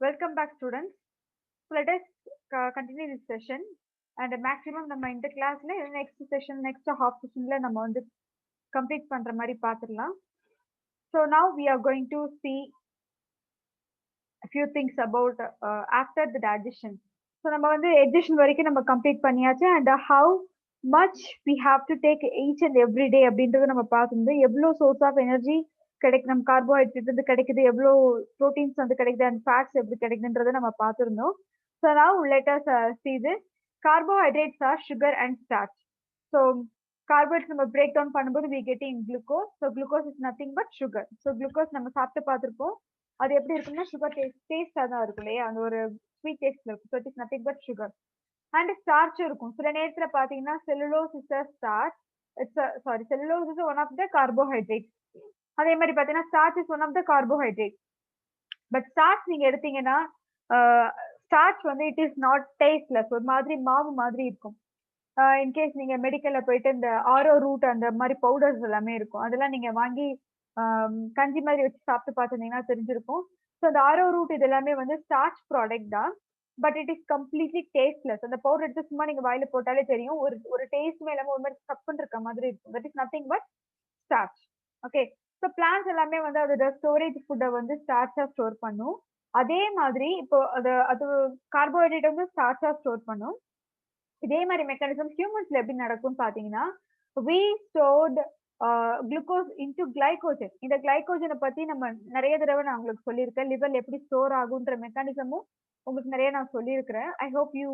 Welcome back, students. So let us continue this session. And maximum நம்ம இந்த கிளாஸ்ல next session, next half sessionல நம்ம வந்து complete பண்ற மாதிரி பார்த்துடலாம். So now we are going to see a few things about after the digestion. So நம்ம வந்து digestion வரைக்கும் நம்ம complete பண்ணியாச்சு and how much we have to take each and every day அப்படின்றது நம்ம பார்த்துருந்தோம். எவ்வளோ source of energy கிடைக்கும், நம்ம கார்போஹைட்ரேட் வந்து கிடைக்குது, எவ்வளோ ப்ரோட்டீன்ஸ் வந்து கிடைக்குது அண்ட் ஃபேட்ஸ் எப்படி கிடைக்குதுன்றதை நம்ம பார்த்துருந்தோம். So now let us see this. Carbohydrates are sugar and starch. So carbohydrate நம்ம பிரேக் டவுன் பண்ணும்போது we getting glucose. So glucose is nothing but sugar. So glucose நம்ம சாப்பிட்டு பார்த்துருப்போம். அது எப்படி இருக்குன்னா சுகர் டேஸ்டா தான் இருக்கும் இல்லையா, அந்த ஒரு ஸ்வீட் டேஸ்ட்ல இருக்கும். So it is nothing but sugar. And starch இருக்கும். சில நேரத்துல பாத்தீங்கன்னா cellulose is a starch. Cellulose is one of the carbohydrate. அதே மாதிரி பாத்தீங்கன்னா starch is one of the carbohydrate. But starch நீங்க எடுத்தீங்கன்னா ஸ்டார்ச் வந்து இட் இஸ் நாட் டேஸ்ட்லெஸ், ஒரு மாதிரி மாவு மாதிரி இருக்கும். இன்கேஸ் நீங்க மெடிக்கல்ல போயிட்டு இந்த ஆரோ ரூட் அந்த மாதிரி பவுடர்ஸ் எல்லாமே இருக்கும், அதெல்லாம் நீங்க வாங்கி கஞ்சி மாதிரி வச்சு சாப்பிட்டு பார்த்துருந்தீங்கன்னா தெரிஞ்சிருக்கும். ஸோ அந்த ஆரோ ரூட் இது எல்லாமே வந்து ஸ்டார்ச் ப்ராடக்ட் தான். But it is completely tasteless. அந்த பவுடர் எடுத்து சும்மா நீங்க வாயில போட்டாலே தெரியும், ஒரு டேஸ்ட்மே இல்லாம ஒரு மாதிரி சப்புன்னு இருக்க மாதிரி இருக்கும். That is nothing but starch. Okay. So plans எல்லாமே வந்து அதோட ஸ்டோரேஜ் ஃபுட்டை வந்து ஸ்டார்ச்சா ஸ்டோர் பண்ணும். அதே மாதிரி இப்போ அது கார்போஹைட்ரேட் வந்து ஸ்டார்ச்சா ஸ்டோர் பண்ணும். இதே மாதிரி மெக்கானிசம் ஹியூமன்ஸ்ல எப்படி நடக்கும்னு பாத்தீங்கன்னா, we stored glucose into glycogen. இந்த கிளைகோஜனை பத்தி நம்ம நிறைய தடவை நான் உங்களுக்கு சொல்லியிருக்கேன். லிவர்ல எப்படி ஸ்டோர் ஆகுன்ற மெக்கானிசமும் உங்களுக்கு நிறைய நான் சொல்லியிருக்கிறேன். I hope you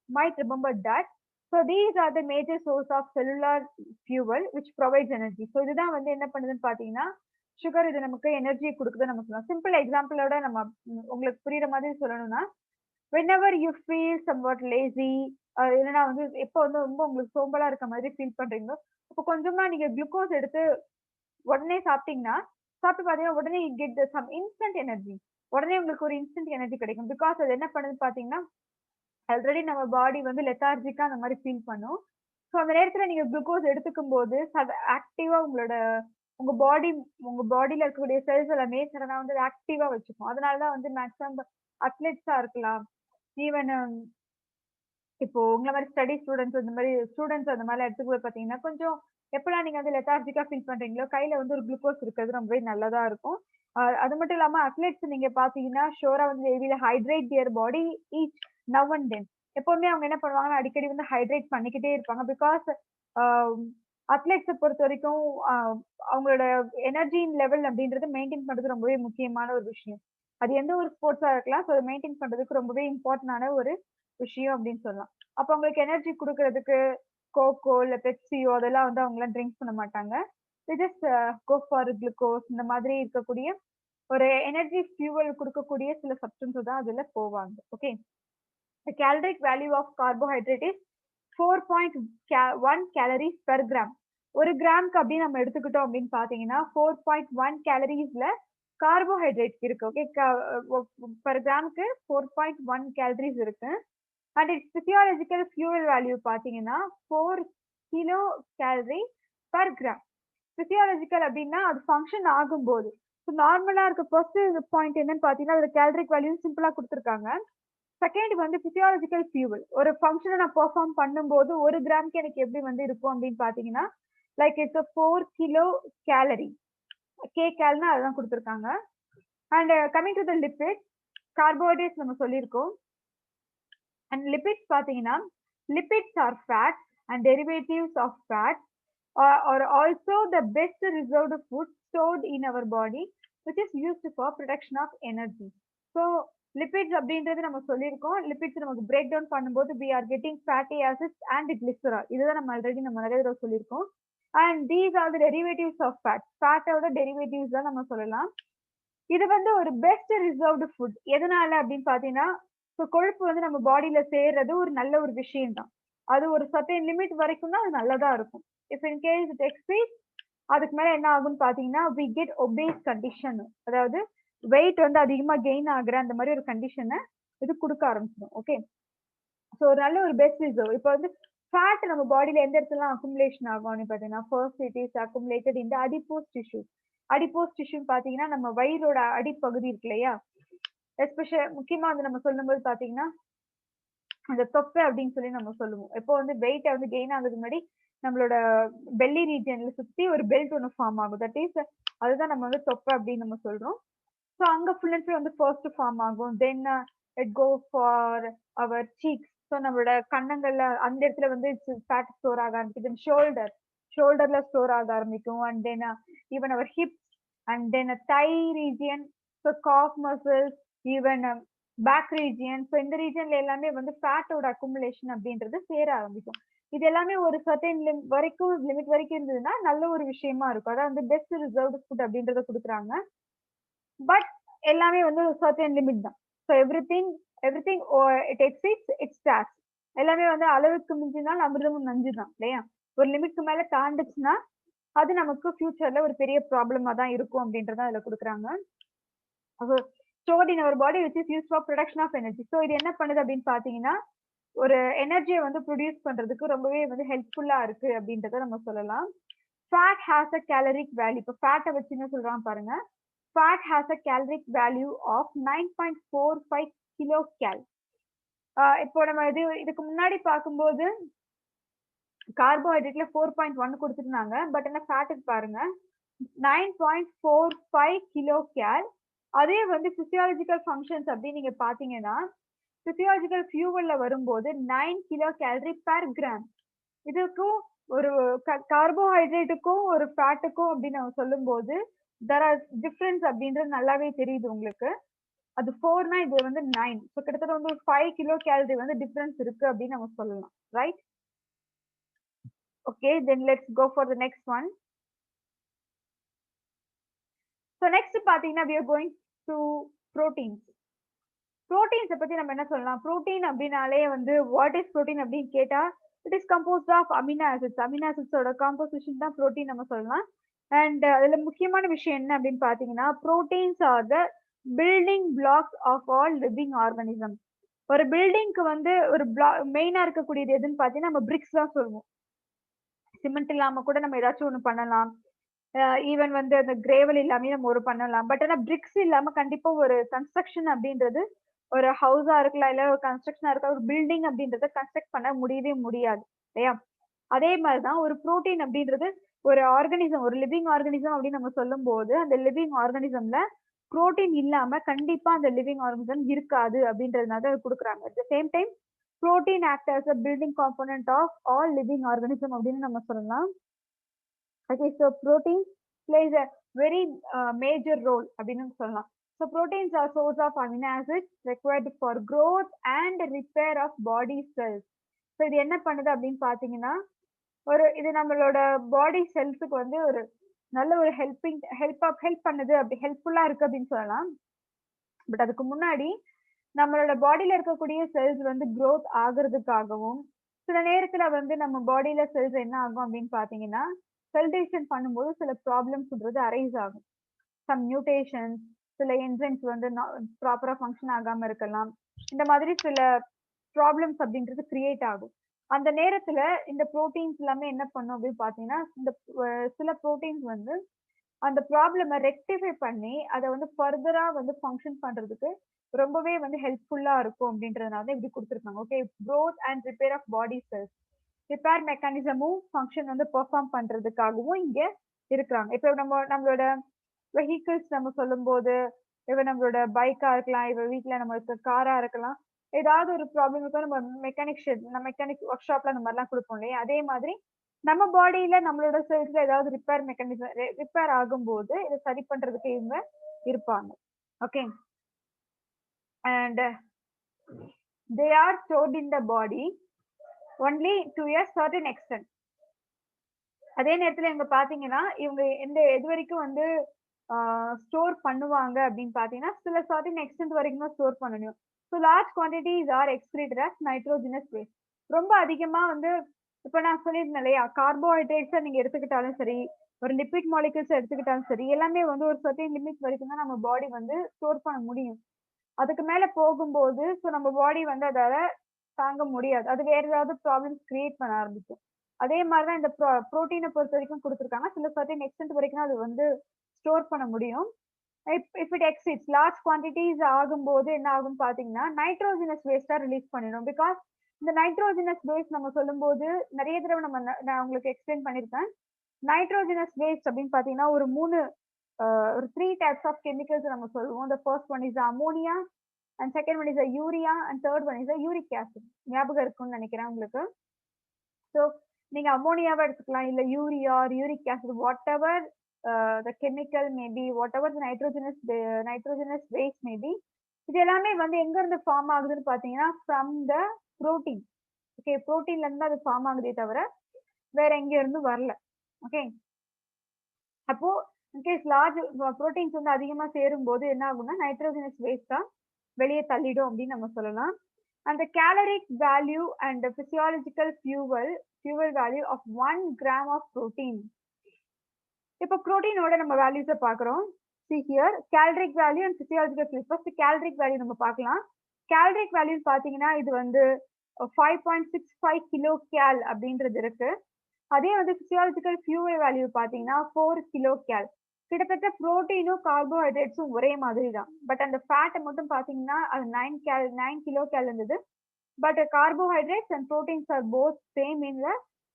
might remember that. So these are the major source of cellular fuel which provides energy. So இதுதான் வந்து என்ன பண்ணுதுன்னு பாத்தீங்கன்னா, சுகர் இது நமக்கு எனர்ஜி கொடுக்குது நம்ம சொல்லலாம். சிம்பிள் எக்ஸாம்பிளோட நம்ம உங்களுக்கு புரியுற மாதிரி சொல்லணும்னா, whenever you feel somewhat lazy, இல்லைன்னா வந்து எப்போ வந்து ரொம்ப உங்களுக்கு சோம்பலா இருக்க மாதிரி ஃபீல் பண்றீங்களோ, அப்போ கொஞ்சமா நீங்க குளுக்கோஸ் எடுத்து உடனே சாப்பிட்டீங்கன்னா, சாப்பிட்டு பாத்தீங்கன்னா உடனே you get some instant energy. உடனே உங்களுக்கு ஒரு இன்ஸ்டன்ட் எனர்ஜி கிடைக்கும். பிகாஸ் அது என்ன பண்ணுது பாத்தீங்கன்னா, ஆல்ரெடி நம்ம பாடி வந்து லெத்தார்ஜிக்கா அந்த மாதிரி ஃபீல் பண்ணும். ஸோ அந்த நேரத்துல நீங்க குளுக்கோஸ் எடுத்துக்கும் போது ஆக்டிவா உங்க பாடியில இருக்கக்கூடிய செல்ஸ் எல்லாமே சடனா வந்து ஆக்டிவா வச்சுக்கும். அதனாலதான் வந்து மேக்ஸிமம் அத்லெட்ஸா இருக்கலாம், ஈவன் இப்போ உங்களை மாதிரி ஸ்டடி ஸ்டூடெண்ட்ஸ் அந்த மாதிரி எடுத்துக்கும்போது பாத்தீங்கன்னா, கொஞ்சம் எப்படா நீங்க வந்து லெத்தார்ஜிக்கா ஃபீல் பண்றீங்களோ கையில வந்து ஒரு குளுக்கோஸ் இருக்கிறது ரொம்பவே நல்லதா இருக்கும். அது மட்டும் இல்லாம அத்லெட்ஸ் நீங்க பாத்தீங்கன்னா ஷோரா வந்து will hydrate their body each now and then. எப்பவுமே அவங்க என்ன பண்ணுவாங்கன்னா அடிக்கடி வந்து ஹைட்ரேட் பண்ணிக்கிட்டே இருப்பாங்க. பிகாஸ் அத்லெட்ஸை பொறுத்த வரைக்கும் அவங்களோட எனர்ஜி லெவல் அப்படின்றது மெயின்டைன் பண்றது ரொம்பவே முக்கியமான ஒரு விஷயம். அது எந்த ஒரு ஸ்போர்ட்ஸா இருக்கலாம். ஸோ அதை மெயின்டைன் பண்றதுக்கு ரொம்பவே இம்பார்ட்டன்டான ஒரு விஷயம் அப்படின்னு சொல்லலாம். அப்போ அவங்களுக்கு எனர்ஜி கொடுக்கறதுக்கு கோகோ இல்ல பெப்சியோ அதெல்லாம் வந்து அவங்க எல்லாம் ட்ரிங்க் பண்ண மாட்டாங்க. ஜஸ்ட் கோ ஃபார் குளுக்கோஸ் இந்த மாதிரி இருக்கக்கூடிய ஒரு எனர்ஜி ஃபியூவல் கொடுக்கக்கூடிய சில சப்ஸ்டன்ஸ் தான் அதுல போவாங்க. Okay. The caloric value of carbohydrate is 4.1 calories per gram. ஒரு கிராம்க்கு அப்படி நம்ம எடுத்துக்கிட்டோம் அப்படின்னு பாத்தீங்கன்னா 4.1 கேலரிஸ்ல கார்போஹைட்ரேட் இருக்கு. ஓகே. பர் கிராம்க்கு 4.1 கேலரிஸ் இருக்கு. And it's physiological fuel value பாத்தீங்கன்னா 4 kilo gallery per gram. Physiological அப்படின்னா அது ஃபங்க்ஷன் ஆகும்போது. ஸோ நார்மலா இருக்க ஃபர்ஸ்ட் பாயிண்ட் என்னன்னு பாத்தீங்கன்னா அதோட கேலரிக் வேல்யூ சிம்பிளா கொடுத்துருக்காங்க. செகண்ட் வந்து பிசியாலஜிக்கல் ஃபியூவல். ஒரு ஃபங்க்ஷனை நான் பெர்ஃபார்ம் பண்ணும்போது ஒரு கிராம்க்கு எனக்கு எப்படி வந்து இருக்கும் அப்படின்னு பாத்தீங்கன்னா, லைக் இட்ஸ் 4 கிலோ கேலரி. கேல்னா அதுதான் கொடுத்துருக்காங்க. And coming to the lipid, carbohydrates நம்ம சொல்லியிருக்கோம். அண்ட் லிபிட்ஸ் பாத்தீங்கன்னா, lipids are fat and derivatives of fat are also the best reserved food stored in our body which is used for production of energy. So lipids அப்படின்றது நம்ம சொல்லியிருக்கோம். Lipids நமக்கு break down பண்ணும்போது we are getting fatty acids and glycerol. இதுதான் நம்ம already நிறைய தடவை சொல்லியிருக்கோம். And these are the derivatives of fat. ஃபேட்டோட டெரிவேட்டிவ்ஸ் தான் நம்ம சொல்லலாம். இது வந்து ஒரு பெஸ்ட் ரிசர்வ்டு ஃபுட். எதனால அப்படின்னு பாத்தீங்கன்னா, கொழுப்பு வந்து நம்ம பாடியில சேர்றது ஒரு நல்ல ஒரு விஷயம் தான். அது ஒரு சர்டைன் லிமிட் வரைக்கும் தான் அது நல்லதா இருக்கும். If in case it exceed, அதுக்கு மேல என்ன ஆகும்னு பாத்தீங்கன்னா we get obese condition. அதாவது வெயிட் வந்து அதிகமா கெயின் ஆகுற அந்த மாதிரி ஒரு கண்டிஷனை இது கொடுக்க ஆரம்பிச்சிடும். ஓகே. ஸோ ஒரு நல்ல ஒரு பெஸ்ட் ரிசர்வ். இப்போ வந்து ஃபேட் நம்ம பாடியில எந்த இடத்துல அக்குமுலேஷன் ஆகும் பாத்தீங்கன்னா, ஃபர்ஸ்ட் இட் இஸ் அக்குமுலேட்டட் இந்த அடிப்போஸ் டிஷ்யூ. அடிப்போஸ் டிஷ்யூ பாத்தீங்கன்னா நம்ம வயிறோட அடிப்பகுதி இருக்கு இல்லையா, எஸ்பெஷல் முக்கியமா வந்து நம்ம சொல்லும்போது பாத்தீங்கன்னா அந்த தொப்பை அப்படின்னு சொல்லி நம்ம சொல்லுவோம். எப்போ வந்து வெயிட் வந்து கெயின் ஆகுறதுக்கு முன்னாடி நம்மளோட பெல்லி ரீஜியன்ல சுத்தி ஒரு பெல்ட் ஒன்று ஃபார்ம் ஆகும். தட் இஸ் அதுதான் நம்ம வந்து தொப்பை அப்படின்னு நம்ம சொல்றோம். ஸோ அங்க ஃபுல் அண்ட் ஃபுல் வந்து ஃபர்ஸ்ட் ஃபார்ம் ஆகும். Then it go for our cheeks. So நம்மளோட கன்னங்கள்ல அந்த இடத்துல வந்து ஃபேட் ஸ்டோர் ஆக ஆரம்பிக்கும். தென் ஷோல்டர்ல ஸ்டோர் ஆக ஆரம்பிக்கும். And then even our hips and then thigh region, so calf muscles, even back region. So இந்த ரீஜியன்ல எல்லாமே வந்து ஃபேட்டோட அக்குமுலேஷன் அப்படின்றது சேர ஆரம்பிக்கும். இது எல்லாமே ஒரு சர்டன் லிமிட் வரைக்கும் இருந்ததுன்னா நல்ல ஒரு விஷயமா இருக்கும். அதான் வந்து பெஸ்ட் ரிசர்வ்டு ஃபுட் அப்படின்றத கொடுக்குறாங்க. பட் எல்லாமே வந்து ஒரு சர்டன் லிமிட் தான். So everything it exceeds it's task. எல்லாமே வந்து அளவுக்கு மிஞ்சினால் அமிர்தமும் நஞ்சு தான் இல்லையா? ஒரு லிமிட்க்கு மேல தாண்டுச்சுன்னா அது நமக்கு ஃபியூச்சர்ல ஒரு பெரிய ப்ராப்ளமா தான் இருக்கும் அப்படின்றத அதுல கொடுக்குறாங்க. Stored in our body which is use for production of energy. So இது என்ன பண்ணுது அப்படின்னு பாத்தீங்கன்னா ஒரு எனர்ஜியை வந்து ப்ரொடியூஸ் பண்றதுக்கு ரொம்பவே வந்து ஹெல்ப்ஃபுல்லா இருக்கு அப்படின்றத நம்ம சொல்லலாம். Fat has a caloric value. இப்போ ஃபேட்டை வச்சு என்ன சொல்றான் பாருங்க. Fat has a caloric value of 9.45 kilocal. இப்போ நம்ம இதுக்கு முன்னாடி பார்க்கும்போது கார்போஹைட்ரேட்ல 4.1 கொடுத்துருந்தாங்க. பட் என்ன ஃபேட்டுக்கு பாருங்க 9.45 கிலோகேல். அதே வந்து பிசியாலஜிக்கல் ஃபங்க்ஷன்ஸ் அப்படின்னு நீங்க பாத்தீங்கன்னா பிசியாலஜிக்கல் ஃபியூவல்ல வரும்போது 9 கிலோ கேலரி பெர் கிராம். இதுக்கும் ஒரு கார்போஹைட்ரேட்டுக்கும் ஒரு ஃபேட்டுக்கும் அப்படின்னு நம்ம சொல்லும்போது there are difference அப்படின்றது நல்லாவே தெரியுது உங்களுக்கு. அது 4னா இது வந்து 9. ஸோ கிட்டத்தட்ட வந்து ஒரு 5 கிலோ கேலரி வந்து டிஃபரன்ஸ் இருக்கு அப்படின்னு நம்ம சொல்லலாம். Right? Okay, then let's go for the next one. So next பாத்தீங்கன்னா we are going to proteins. ப்ரோட்டீன்ஸை பத்தி நம்ம என்ன சொல்லலாம்? ப்ரோட்டீன் அப்படின்னாலே வந்து வாட் இஸ் ப்ரோட்டீன் அப்படின்னு கேட்டா it is composed of amino acids. Amino ஆசிட்ஸோட காம்போசிஷன் தான் ப்ரோட்டீன் நம்ம சொல்லலாம். அண்ட் அதுல முக்கியமான விஷயம் என்ன அப்படின்னு பாத்தீங்கன்னா proteins are the building blocks of all living organism. ஒரு பில்டிங்க்கு வந்து ஒரு மெயினா இருக்கக்கூடியது எதுன்னு பாத்தீங்கன்னா நம்ம பிரிக்ஸ் தான் சொல்லுவோம். சிமெண்ட் இல்லாம கூட நம்ம ஏதாச்சும் ஒண்ணு பண்ணலாம். ஈவன் வந்து அந்த கிரேவல் இல்லாம நம்ம ஒரு பண்ணலாம். பட் ஆனா பிரிக்ஸ் இல்லாம கண்டிப்பா ஒரு கன்ஸ்ட்ரக்ஷன் அப்படின்றது ஒரு ஹவுஸா இருக்கலாம், இல்ல ஒரு கன்ஸ்ட்ரக்ஷனா இருக்கலாம், ஒரு பில்டிங் அப்படின்றத கன்ஸ்ட்ரக்ட் பண்ண முடியவே முடியாது இல்லையா? அதே மாதிரிதான் ஒரு புரோட்டீன் அப்படின்றது ஒரு ஆர்கானிசம், ஒரு லிவிங் ஆர்கானிசம் அப்படின்னு நம்ம சொல்லும் போது அந்த லிவிங் ஆர்கானிசம்ல புரோட்டீன் இல்லாம கண்டிப்பா அந்த லிவிங் ஆர்கானிசம் இருக்காது அப்படின்றதுனால கொடுக்குறாங்க. At the same time protein act as a building component of all living organism அப்படின்னு நம்ம சொல்லலாம். Okay, so protein plays a very major role அப்படின்னு சொல்லலாம். So proteins are source of amino acids required for growth and repair of body cells. So இது என்ன பண்ணுது அப்படின்னு பாத்தீங்கன்னா இது நம்மளோட பாடி செல்ஸுக்கு வந்து ஒரு நல்ல ஒரு ஹெல்ப் பண்ணுது, அப்படி ஹெல்ப்ஃபுல்லா இருக்கு அப்படின்னு சொல்லலாம். பட் அதுக்கு முன்னாடி நம்மளோட பாடியில இருக்கக்கூடிய செல்ஸ் வந்து growth ஆகுறதுக்காகவும் சில நேரத்துல வந்து நம்ம பாடியில செல்ஸ் என்ன ஆகும் அப்படின்னு பாத்தீங்கன்னா செல் டிவிஷன் பண்ணும்போது சில ப்ராப்ளம்ஸ்ன்றது அரைஸ் ஆகும். சம் மியூட்டேஷன்ஸ், சில என்சைம்ஸ் வந்து ப்ராப்பரா ஃபங்க்ஷன் ஆகாம இருக்கலாம். இந்த மாதிரி சில ப்ராப்ளம்ஸ் அப்படின்றது கிரியேட் ஆகும். அந்த நேரத்துல இந்த ப்ரோட்டீன்ஸ் எல்லாமே என்ன பண்ணும் அப்படின்னு பாத்தீங்கன்னா இந்த சில ப்ரோட்டீன்ஸ் வந்து அந்த ப்ராப்ளமை ரெக்டிஃபை பண்ணி அதை வந்து ஃபர்தரா வந்து ஃபங்க்ஷன் பண்றதுக்கு ரொம்பவே வந்து ஹெல்ப்ஃபுல்லா இருக்கும் அப்படின்றதுனால இப்படி கொடுத்துருக்காங்க. Okay, growth and repair of body cells, repair மெக்கானிசமும் ஃபங்க்ஷன் வந்து பெர்ஃபார்ம் பண்றதுக்காகவும் இங்க இருக்கிறாங்க. இப்போ நம்மளோட வெஹிக்கிள்ஸ் நம்ம சொல்லும் போது இப்போ நம்மளோட பைக்கா இருக்கலாம், இப்போ வீட்டுல நம்ம இருக்க காரா இருக்கலாம், ஏதாவது ஒரு ப்ராப்ளம் இருக்கோ நம்ம மெக்கானிக் ஒர்க் ஷாப்ல அந்த மாதிரிலாம் கொடுப்போம் இல்லையா? அதே மாதிரி நம்ம பாடியில நம்மளோட செல்ஸ்ல ஏதாவது ரிப்பேர் ஆகும்போது இதை சரி பண்றதுக்கு இவங்க இருப்பாங்க. Okay, and they are stored in the body only to a certain extent. அதே நேரத்துல இவங்க பாத்தீங்கன்னா இவங்க எது வரைக்கும் வந்து ஸ்டோர் பண்ணுவாங்க அப்படின்னு பாத்தீங்கன்னா சில சர்டன் எக்ஸ்டென்ட் வரைக்கும் தான் ஸ்டோர் பண்ணணும். So large quantities are excreted as nitrogenous waste. ரொம்ப அதிகமா வந்து இப்ப நான் சொல்லியிருந்தேன் இல்லையா, கார்போஹைட்ரேட்ஸை நீங்க எடுத்துக்கிட்டாலும் சரி, ஒரு லிபிட் மாலிகூல்ஸ் எடுத்துக்கிட்டாலும் சரி, எல்லாமே வந்து ஒரு சர்டன் லிமிட் வரைக்கும் தான் நம்ம பாடி வந்து ஸ்டோர் பண்ண முடியும். அதுக்கு மேல போகும்போது ஸோ நம்ம பாடி வந்து அதால தாங்க முடியாது, அது வேற ஏதாவது ப்ராப்ளம்ஸ் கிரியேட் பண்ண ஆரம்பிக்கும். அதே மாதிரிதான் இந்த ப்ரோட்டீனை பொறுத்த வரைக்கும் கொடுத்துருக்காங்க. சில சர்டன் எக்ஸ்டென்ட் வரைக்கும் அது வந்து ஸ்டோர் பண்ண முடியும். if it exceeds large quantities ஆகும்போது என்ன ஆகும் பாத்தீங்கன்னா நைட்ரோஜனஸ் வேஸ்டா ரிலீஸ் பண்ணிடும். பிகாஸ் இந்த நைட்ரோஜனஸ் வேஸ்ட் நம்ம சொல்லும்போது நிறைய தடவை நான் உங்களுக்கு எக்ஸ்பிளைன் பண்ணிருக்கேன். நைட்ரோஜனஸ் வேஸ்ட் அப்படின்னு பாத்தீங்கன்னா ஒரு 3 டைப்ஸ் ஆஃப் கெமிக்கல்ஸ் நம்ம சொல்லுவோம். The first one is ammonia and second one is a urea and third one is a uric acid. ஞாபகம் இருக்கும்னு நினைக்கிறேன் உங்களுக்கு. ஸோ நீங்க அமோனியாவை எடுத்துக்கலாம், இல்ல urea or uric acid, whatever the chemical may be, whatever the nitrogenous waste may be, இது எல்லாமே வந்து எங்க இருந்து ஃபார்ம் ஆகுதுன்னு பாத்தீங்கன்னா from the protein. ஓகே, புரோட்டீன்ல இருந்து அது ஃபார்ம் ஆகுதே தவிர வேற எங்க இருந்து வரல. ஓகே, அப்போ இன்கேஸ் லார்ஜ் புரோட்டீன்ஸ் வந்து அதிகமா சேரும் போது என்ன ஆகும்னா நைட்ரோஜனஸ் வேஸ்டா வெளியே தள்ளிடும் அப்படின்னு நம்ம சொல்லலாம். And the caloric value and the physiological fuel value of 1 gram of protein. இப்போ புரோட்டீனோட நம்ம வேல்யூஸை பார்க்குறோம். see here caloric value and physiological fuel. first caloric value நம்ம பார்க்கலாம். caloric value பார்த்தீங்கன்னா இது வந்து 5.65 கிலோ கேல் அப்படின்றது இருக்கு. அதே வந்து physiological fuel value பார்த்தீங்கன்னா 4 கிலோ கேல். கிட்டத்தட்ட புரோட்டீனும் கார்போஹைட்ரேட்ஸும் ஒரே மாதிரி தான். பட் அந்த ஃபேட்டை மட்டும் பார்த்தீங்கன்னா அது 9 கிலோ கேல் இருந்தது. But carbohydrates and proteins are both same in the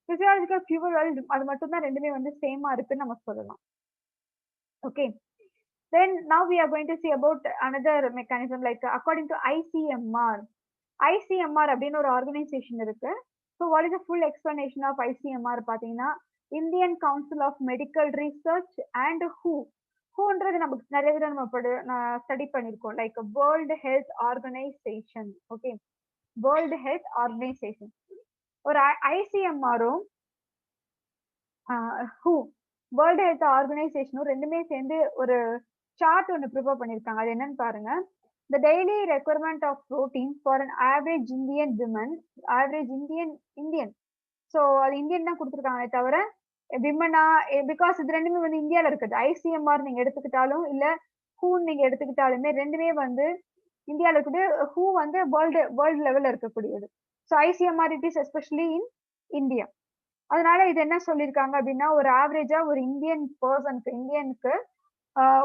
physiological fuel value. அது மட்டும் தான் ரெண்டுமே வந்து சேமா இருக்குன்னு நம்ம சொல்லலாம். Okay, then now we are going to see about another mechanism like according to ICMR. ICMR அப்படின்னு ஒரு ஆர்கனைசேஷன் இருக்கு. So what is the full explanation of ICMR பார்த்தீங்கன்னா Indian council of medical research and ஹூன்றது நமக்கு நிறைய தடவை நம்ம study பண்ணியிருக்கோம். Like world health organisation. Okay, world health organisation. ஒரு ஐசிஎம்ஆரும் ஹூ வேர்ல்டு ஹெல்த் ஆர்கனைசேஷனும் ரெண்டுமே சேர்ந்து ஒரு சார்ட் ஒன்று ப்ரிப்பேர் பண்ணியிருக்காங்க. அது என்னன்னு பாருங்க. The daily requirement of protein for an average Indian woman, average Indian. So அது இந்தியன் தான் கொடுத்துருக்காங்களே தவிர விமனா, பிகாஸ் இது ரெண்டுமே வந்து இந்தியாவில் இருக்குது. ஐசிஎம்ஆர் நீங்க எடுத்துக்கிட்டாலும் இல்ல ஹூன்னு நீங்க எடுத்துக்கிட்டாலுமே ரெண்டுமே வந்து இந்தியாவில் இருக்குது. ஹூ வந்து வேர்ல்டு லெவல்ல இருக்கக்கூடியது. So ICMR it is especially in India. அதனால இது என்ன சொல்லியிருக்காங்க அப்படின்னா ஒரு ஆவரேஜா ஒரு இந்தியனுக்கு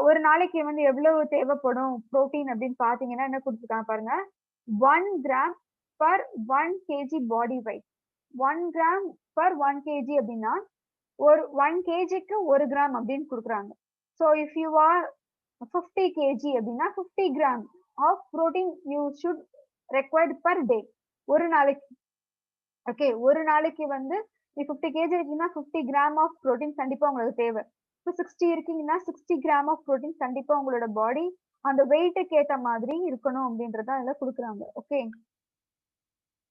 ஒரு நாளைக்கு வந்து எவ்வளவு தேவைப்படும் புரோட்டீன் அப்படின்னு பாத்தீங்கன்னா என்ன கொடுத்துருக்காங்க பாருங்க. 1 gram per 1 KG body weight. 1 gram per 1 KG அப்படின்னா ஒரு 1 கேஜிக்கு 1 கிராம் அப்படின்னு கொடுக்குறாங்க. So if you are 50 KG அப்படின்னா 50 gram of protein you should required per day, ஒரு நாளைக்கு. ஓகே, ஒரு நாளைக்கு வந்து 50 கேஜி இருக்கீங்கன்னா 50 கிராம் ஆஃப் ப்ரோட்டீன் கண்டிப்பா உங்களுக்கு தேவை. இப்போ 60 இருக்கீங்கன்னா 60 கிராம் ஆஃப் ப்ரோட்டீன் கண்டிப்பா உங்களோட பாடி அந்த வெயிட்டுக்கு ஏற்ற மாதிரி இருக்கணும் அப்படின்றத அதுல கொடுக்குறாங்க. Okay,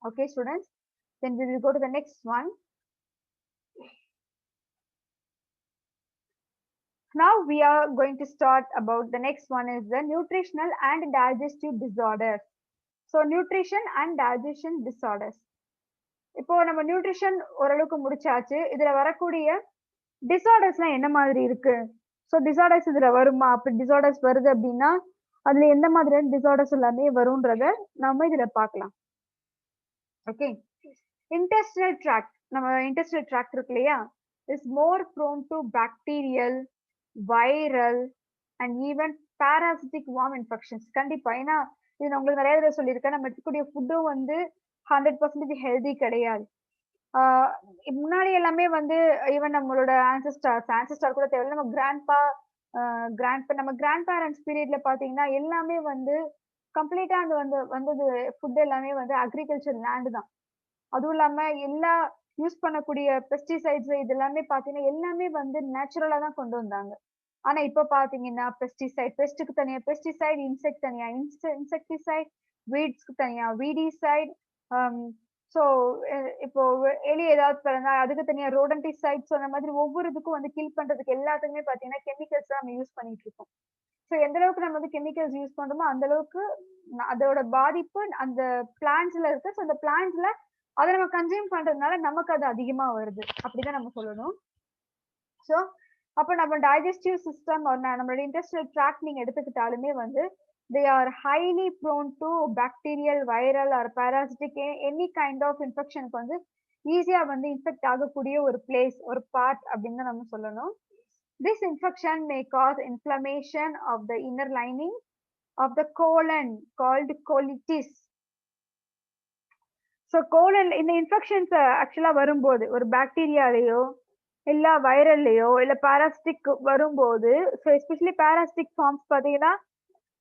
okay students, then we will go to the next one. Now we are going to start about the next one is the nutritional and digestive disorders. So nutrition and digestion disorders. இப்போ நம்ம nutrition ஓரளவுக்கு முடிச்சாச்சு. இதுல வரக்கூடிய டிசார்டர்ஸ்லாம் என்ன மாதிரி இருக்கு? So disorders இதுல வருமா? அப்படி டிசார்டர்ஸ் வருது அப்படின்னா அதுல எந்த மாதிரியான டிசார்டர்ஸ் எல்லாமே வரும்ன்றத நம்ம இதுல பார்க்கலாம். Okay, intestinal tract. நம்ம இன்டெஸ்டினல் ட்ராக்ட் இருக்கு இல்லையா, is more prone to bacterial, viral and even parasitic worm infections. கண்டிப்பா, ஏன்னா இது நான் உங்களுக்கு நிறைய தடவை சொல்லியிருக்கேன், நம்ம எடுக்கக்கூடிய ஃபுட்டும் வந்து 100% ஹெல்தி கிடையாது. முன்னாடி எல்லாமே வந்து ஈவன் நம்மளோட ஆன்சஸ்டார் கூட தேவையில்லை, நம்ம நம்ம கிராண்ட் பேரண்ட்ஸ் பீரியட்ல பாத்தீங்கன்னா எல்லாமே வந்து கம்ப்ளீட்டா அந்த வந்தது ஃபுட் எல்லாமே வந்து அக்ரிகல்ச்சர் லேண்ட் தான். அதுவும் இல்லாம எல்லா யூஸ் பண்ணக்கூடிய பெஸ்டிசைட்ஸ் இது எல்லாமே பாத்தீங்கன்னா எல்லாமே வந்து நேச்சுரலா தான் கொண்டு வந்தாங்க. ஆனா இப்ப பாத்தீங்கன்னா பெஸ்ட்டுக்கு தனியா பெஸ்டிசைட், இன்செக்ட் தனியா இன்செக்டிசைட், வீட்ஸ்க்கு தனியா வீடிசைட். ஸோ இப்போ எலி ஏதாவது பிறந்தா அதுக்கு தனியா ரோடன்டிசைட்ஸ், அந்த மாதிரி ஒவ்வொரு இதுக்கும் வந்து கில் பண்றதுக்கு எல்லாத்துக்குமே பாத்தீங்கன்னா கெமிக்கல்ஸ் தான் நம்ம யூஸ் பண்ணிட்டு இருக்கோம். ஸோ எந்த அளவுக்கு நம்ம வந்து கெமிக்கல்ஸ் யூஸ் பண்றோமோ அந்த அளவுக்கு அதோட பாதிப்பு அந்த பிளான்ட்ஸ்ல இருக்கு. ஸோ அந்த பிளான்ட்ஸ்ல அதை நம்ம கன்சியூம் பண்றதுனால நமக்கு அது அதிகமா வருது, அப்படிதான் நம்ம சொல்லணும். ஸோ அப்போ நம்ம டைஜஸ்டிவ் சிஸ்டம் நம்மளோட இன்டெஸ்டினல் ட்ராக்ட் நீங்க எடுத்துக்கிட்டாலுமே வந்து they are highly prone to bacterial, viral or parasitic any kind of infection வந்து ஈஸியா வந்து இன்ஃபெக்ட் ஆகக்கூடிய ஒரு பிளேஸ், ஒரு பார்ட் அப்படின்னு நம்ம சொல்லணும். This infection may cause inflammation of the inner lining of the colon called colitis. So colon இந்த இன்ஃபெக்ஷன்ஸ் ஆக்சுவலா வரும்போது ஒரு பாக்டீரியாலேயோ இல்ல வைரல்லையோ இல்ல பாராசிட்டிக் வரும்போது, ஸோ எஸ்பெஷலி பாராசிட்டிக் ஃபார்ம்ஸ் பார்த்தீங்கன்னா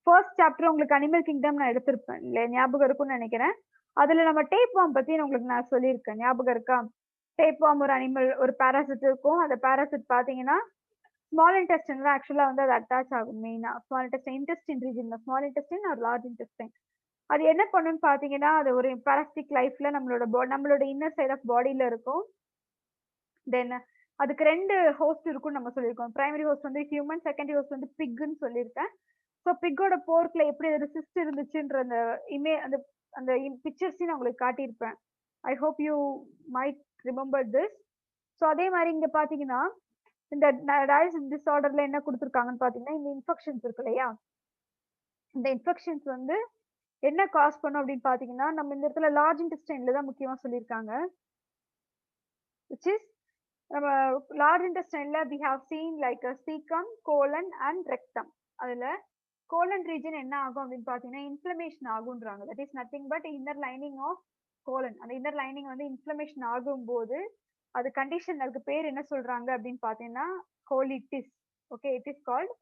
ஃபர்ஸ்ட் சாப்டர் உங்களுக்கு அனிமல் கிங்டம் நான் எடுத்திருப்பேன் இல்லையா, ஞாபகம் இருக்கும்னு நினைக்கிறேன். அதுல நம்ம டேப் வார்ம் பத்தி உங்களுக்கு நான் சொல்லியிருக்கேன், ஞாபகம் இருக்கா? டேப் வார்ம் ஒரு அனிமல், ஒரு பாராசிட் இருக்கும். அந்த பாராசிட் பாத்தீங்கன்னா ஸ்மால் இன்டெஸ்டின் தான் ஆக்சுவலா வந்து அது அட்டாச் ஆகும். மெயினா small intestine region, small intestine ஒரு லார்ஜ் இன்டெஸ்டின். அது என்ன பண்ணுன்னு பாத்தீங்கன்னா, அது ஒரு பாராசிட்டிக் லைஃப்ல நம்மளோட இன்னர் சைட் ஆஃப் பாடியில இருக்கும். தென் அதுக்கு 2 ஹோஸ்ட் இருக்கும்னு நம்ம சொல்லியிருக்கோம். பிரைமரி ஹோஸ்ட் வந்து ஹியூமன், செகண்டரி ஹோஸ்ட் வந்து பிக்னு சொல்லியிருக்கேன். ஸோ பிக்கோட போர்க்ல எப்படி ஒரு சிஸ்ட் இருந்துச்சுன்ற அந்த அந்த அந்த பிக்சர்ஸையும் நான் உங்களுக்கு காட்டியிருப்பேன். I hope you might remember this. So அதே மாதிரி இங்க பாத்தீங்கன்னா இந்த டயாலிசிஸ் டிஸார்டர்ல என்ன கொடுத்துருக்காங்கன்னு பாத்தீங்கன்னா, இந்த இன்ஃபெக்ஷன்ஸ் இருக்கு இல்லையா, இந்த இன்ஃபெக்ஷன்ஸ் வந்து என்ன காஸ் பண்ணும் அப்படின்னு பாத்தீங்கன்னா, நம்ம இந்த இடத்துல லார்ஜ் இன்டெஸ்டைன்ல தான் முக்கியமா சொல்லியிருக்காங்க. which is நம்ம large இன்டெஸ்டைன்ல we have seen like a cecum, colon and rectum. அதுல கோலன் ரீஜன் என்ன ஆகும் அப்படின்னு பாத்தீங்கன்னா இன்ஃப்ளமேஷன் ஆகுன்றாங்க. That is nothing but inner lining of colon. அந்த இன்னர் லைனிங் வந்து இன்ஃப்ளமேஷன் ஆகும்போது அது கண்டிஷன், அதுக்கு பேர் என்ன சொல்றாங்க அப்படின்னு பாத்தீங்கன்னா colitis. Okay, it is called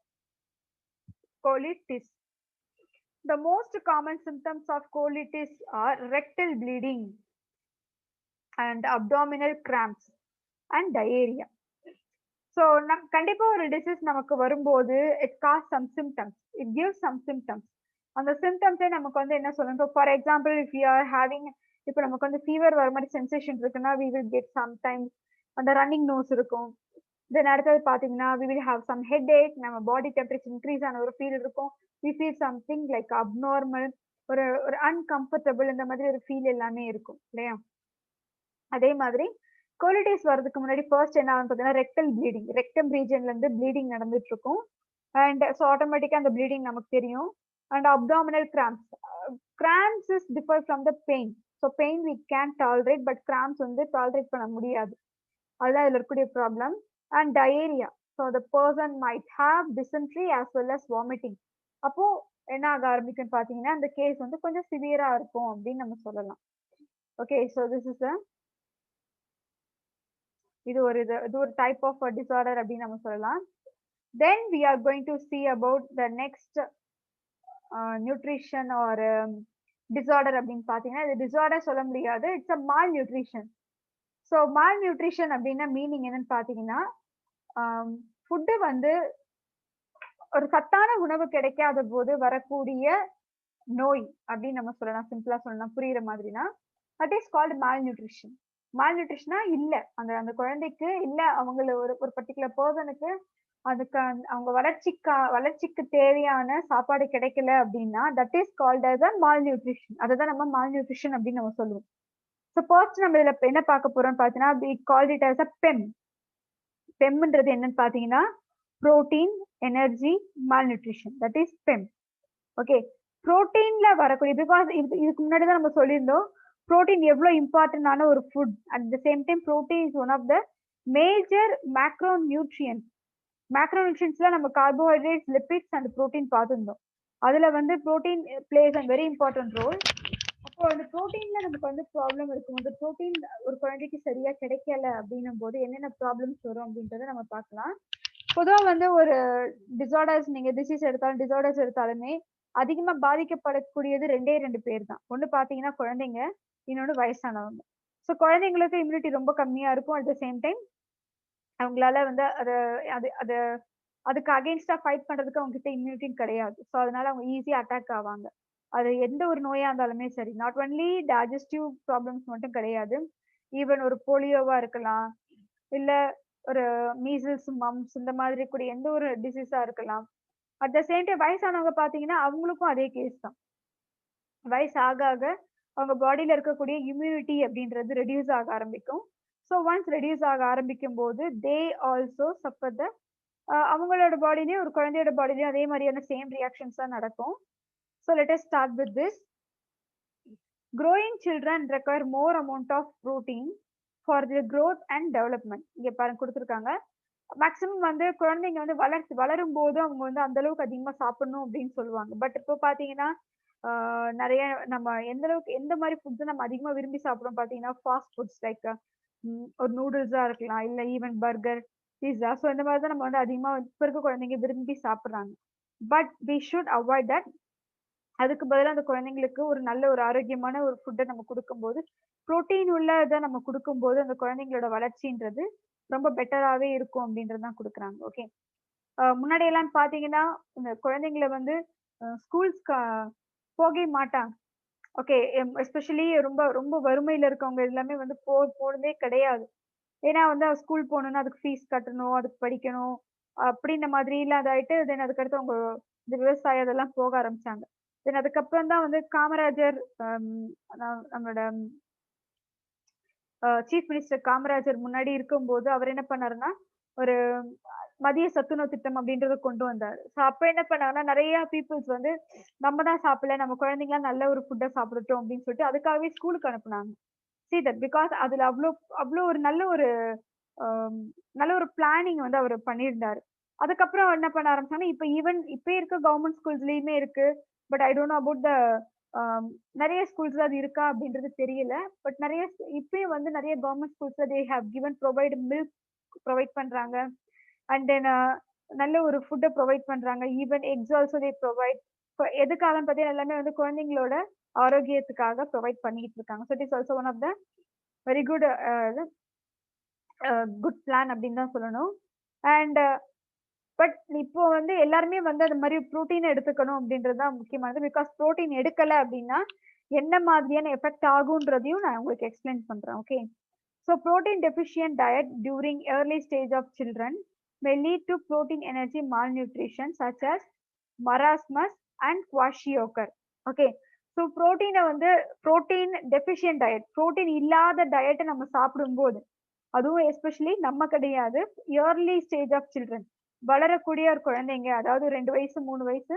colitis. The most common symptoms of colitis are rectal bleeding and abdominal cramps and diarrhea. So கண்டிப்பா ஒரு டிசீஸ் நமக்கு வரும்போது it causes some symptoms, it gives some symptoms. அந்த சிம்டம்ஸே நமக்கு வந்து என்ன சொல்லணும். For example if you are having, இப்போ நமக்கு வந்து ஃபீவர் வர மாதிரி சென்சேஷன் இருக்குன்னா வி வில் கெட் சம்டைம்ஸ் அந்த ரன்னிங் நோஸ் இருக்கும். தென் அடுத்தது பார்த்தீங்கன்னா we will have some headache, நம்ம பாடி டெம்பரேச்சர் இன்க்ரீஸ் ஆன ஒரு ஃபீல் இருக்கும். We feel something like abnormal, ஒரு ஒரு அன்கம்ஃபர்டபுள், இந்த மாதிரி ஒரு ஃபீல் எல்லாமே இருக்கும் இல்லையா. அதே மாதிரி கோலிட்டிஸ் வரதுக்கு முன்னாடி ஃபர்ஸ்ட் என்ன ஆகும் பார்த்தீங்கன்னா ரெக்டல் ப்ளீடிங், ரெக்டம் ரீஜன்ல இருந்து ப்ளீடிங் நடந்துட்டு இருக்கும். அண்ட் ஸோ ஆட்டோமேட்டிக்கா அந்த ப்ளீடிங் நமக்கு தெரியும். And abdominal cramps, cramps is differ from the pain. So pain we can tolerate, but cramps வந்து டாலரேட் பண்ண முடியாது. அதுதான் இதுல இருக்கக்கூடிய problem. And diarrhoea, so the person might have dysentery as well as vomiting. அப்போ என்ன ஆக ஆரம்பிக்குன்னு பாத்தீங்கன்னா அந்த கேஸ் வந்து கொஞ்சம் சிவியரா இருக்கும் அப்படின்னு நம்ம சொல்லலாம். ஓகே, ஸோ திஸ் இஸ் இது ஒரு டைப் ஆஃப் டிசார்டர் அப்படின்னு நம்ம சொல்லலாம். Then we are going to see about the next nutrition ஒரு டிசார்டர் அப்படின்னு பாத்தீங்கன்னா, இது டிசார்டர் சொல்ல முடியாது, it's a mal nutrition. So mal nutrition அப்படின்னா மீனிங் என்னன்னு பாத்தீங்கன்னா, ஃபுட்டு வந்து ஒரு சத்தான உணவு கிடைக்காத போது வரக்கூடிய நோய் அப்படின்னு நம்ம சொல்லலாம். சிம்பிளா சொல்லலாம், புரியுற மாதிரினா that is called malnutrition. மால் நியூட்ரிஷனா இல்ல அந்த அந்த குழந்தைக்கு இல்ல, அவங்கள ஒரு பர்டிகுலர் பர்சனுக்கு அதுக்கு அவங்க வளர்ச்சிக்கு தேவையான சாப்பாடு கிடைக்கல அப்படின்னா that is called as a mal nutrition. அதுதான் நம்ம மால் நியூட்ரிஷன் அப்படின்னு நம்ம சொல்லுவோம். ஸோ ஃபர்ஸ்ட் நம்ம இதுல என்ன பார்க்க போறோம்னு பாத்தீங்கன்னா we called it as a PEM. பெம்ன்றது என்னன்னு பாத்தீங்கன்னா protein energy malnutrition, that is PEM. Okay, புரோட்டீன்ல வரக்கூடிய, பிகாஸ் இதுக்கு முன்னாடி தான் நம்ம சொல்லியிருந்தோம் புரோட்டீன் எவ்வளவு இம்பார்ட்டன்டான ஒரு food. At the same time protein is one of the major macronutrients. மேக்ரோ நியூட்ரியன்ஸ்ல நம்ம கார்போஹைட்ரேட்ஸ், லிபிட்ஸ் அண்ட் புரோட்டீன் பார்த்துருந்தோம். அதுல வந்து protein plays a very important role. அப்போ அந்த புரோட்டீன்ல நமக்கு வந்து ப்ராப்ளம் இருக்கும். அந்த புரோட்டீன் ஒரு குழந்தைக்கு சரியா கிடைக்கல அப்படின்னும் போது என்னென்ன ப்ராப்ளம்ஸ் வரும் அப்படின்றத நம்ம பார்க்கலாம். பொதுவாக வந்து ஒரு டிசார்டர்ஸ், நீங்க டிசீஸ் எடுத்தாலும் டிசார்டர்ஸ் எடுத்தாலுமே அதிகமா பாதிக்கப்படக்கூடியது 2 பேர் தான். ஒண்ணு பாத்தீங்கன்னா குழந்தைங்க, இன்னொன்னு வயசானவங்க. ஸோ குழந்தைங்களுக்கு இம்யூனிட்டி ரொம்ப கம்மியா இருக்கும். அட் த சேம் டைம் அவங்களால வந்து அதுக்கு அகேன்ஸ்டா ஃபைட் பண்றதுக்கு அவங்க கிட்ட இம்யூனிட்டி கிடையாது. ஸோ அதனால அவங்க ஈஸியா அட்டாக் ஆவாங்க. அது எந்த ஒரு நோயா இருந்தாலுமே சரி, நாட் ஒன்லி டைஜஸ்டிவ் ப்ராப்ளம்ஸ் மட்டும் கிடையாது, ஈவன் ஒரு போலியோவா இருக்கலாம், இல்ல ஒரு மீசில்ஸ், மம்ஸ், இந்த மாதிரி கூடிய எந்த ஒரு டிசீஸா இருக்கலாம். அட் த சேம் டைம் வயசானவங்க பாத்தீங்கன்னா அவங்களுக்கும் அதே கேஸ் தான். வயசு ஆக ஆக அவங்க பாடியில இருக்கக்கூடிய இம்யூனிட்டி அப்படின்றது ரெடியூஸ் ஆக ஆரம்பிக்கும். ஸோ ஒன்ஸ் ரெடியூஸ் ஆக ஆரம்பிக்கும் போது தே ஆல்சோ சஃபர் த, அவங்களோட பாடியிலயும் ஒரு குழந்தையோட பாடியிலயும் அதே மாதிரியான சேம் ரியாக்ஷன்ஸ் தான் நடக்கும். So let us start with this. Growing children require more amount of protein for their growth and development. இங்க பாருங்க கொடுத்துருக்காங்க. மேக்ஸிமம் வந்து குழந்தைங்க வந்து வளரும்போது அவங்க வந்து அந்த அளவுக்கு அதிகமா சாப்பிடணும் அப்படின்னு சொல்லுவாங்க. பட் இப்போ பார்த்தீங்கன்னா, ஆ நெறைய நம்ம எந்த அளவுக்கு எந்த மாரி ஃபுட்ஸ் நம்ம அதிகமா விரும்பி சாப்பிடுறோம் பார்த்தீங்கன்னா, ஃபாஸ்ட் ஃபுட்ஸ் லைக் ஒரு நூடுல்ஸா இருக்கலாம். இல்ல ஈவன் பர்கர், பீஸா. ஸோ இந்த மாரி தான் நம்ம வந்து அதிகமா இப்ப இருக்க குழந்தைங்க விரும்பி சாப்பிடுறாங்க. But we should avoid that. அதுக்கு பதிலா அந்த குழந்தைங்களுக்கு ஒரு நல்ல ஒரு ஆரோக்கியமான ஒரு ஃபுட்ட நம்ம குடுக்கும்போது, புரோட்டீன் உள்ள இத நம்ம குடுக்கும்போது, அந்த குழந்தைங்களோட வளர்ச்சின்றது ரொம்ப பெட்டராவே இருக்கும் அப்படின்றது தான் குடுக்குறாங்க. ஓகே. முன்னாடி எல்லாம் பார்த்தீங்கன்னா, இந்த குழந்தைங்கள வந்து ஸ்கூல்ஸ்க்கு போகவே மாட்டாங்க. ஓகே. எஸ்பெஷலி ரொம்ப ரொம்ப வறுமையில இருக்கவங்க எல்லாமே வந்து போனதே கிடையாது. ஏன்னா வந்து ஸ்கூல் போணும்னா அதுக்கு ஃபீஸ் கட்டணும், அதுக்கு படிக்கணும். அப்படின்ற மாதிரிலாம் இதாயிட்டு தென் அதுக்கடுத்து அவங்க இந்த விவசாயம் இதெல்லாம் போக ஆரம்பிச்சாங்க. தென் அதுக்கப்புறம் தான் வந்து காமராஜர் நம்மளோட சீஃப் மினிஸ்டர் காமராஜர் முன்னாடி இருக்கும்போது அவர் என்ன பண்ணாருன்னா, ஒரு மதிய சத்துணவு திட்டம் அப்படின்றத கொண்டு வந்தாரு. ஸோ அப்ப என்ன பண்ணாங்கன்னா, நெறைய பீப்பிள்ஸ் வந்து நம்ம தான் சாப்பிடல, நம்ம குழந்தைங்கலாம் நல்ல ஒரு ஃபுட்ட சாப்பிடட்டும் அப்படின்னு சொல்லிட்டு அதுக்காகவே ஸ்கூலுக்கு அனுப்புனாங்க. சீ தட் பிகாஸ் அதுல அவ்ளோ அவ்ளோ ஒரு அம் நல்ல ஒரு பிளானிங் வந்து அவரு பண்ணியிருந்தாரு. அதுக்கப்புறம் என்ன பண்ண ஆரம்பிச்சாங்கன்னா, இப்ப ஈவன் இப்ப இருக்க கவர்ன்மெண்ட் ஸ்கூல்ஸ்லயுமே இருக்கு. But I don't know about the ஆம் நெறைய ஸ்கூல்ஸ்ல அது இருக்கா அப்படின்றது தெரியல. பட் இப்பயும் வந்து நெறைய கவர்ன்மெண்ட் ஸ்கூல்ஸ்ல they have given milk provide பண்றாங்க. அண்ட் தென் நல்ல ஒரு ஃபுட்ட ப்ரொவைட் பண்றாங்க. Even eggs also they provide. எதுக்காகன்னு பார்த்தீங்கன்னா, எல்லாமே வந்து குழந்தைங்களோட ஆரோக்கியத்துக்காக ப்ரொவைட் பண்ணிட்டு இருக்காங்க. So it is also one of the very good good plan அப்படின்னு தான் சொல்லணும். அண்ட் பட் இப்போ வந்து எல்லாருமே வந்து அது மாரி புரோட்டீன் எடுத்துக்கணும் அப்படின்றது தான் முக்கியமானது. பிகாஸ் புரோட்டீன் எடுக்கல அப்படின்னா, என்ன மாதிரியான எஃபெக்ட் ஆகுன்றதையும் நான் உங்களுக்கு எக்ஸ்பிளைன் பண்றேன். Okay. So protein deficient diet during early stage of children may lead to protein energy malnutrition such as marasmus and kwashiorkor. Okay. So protein deficient diet, protein இல்லாத டயட்ட நம்ம சாப்பிடும்போது அதுவும் எஸ்பெஷலி நம்ம கிடையாது. Early stage of children. வளரக்கூடிய ஒரு குழந்தைங்க, அதாவது 2 வயசு, 3 வயசு.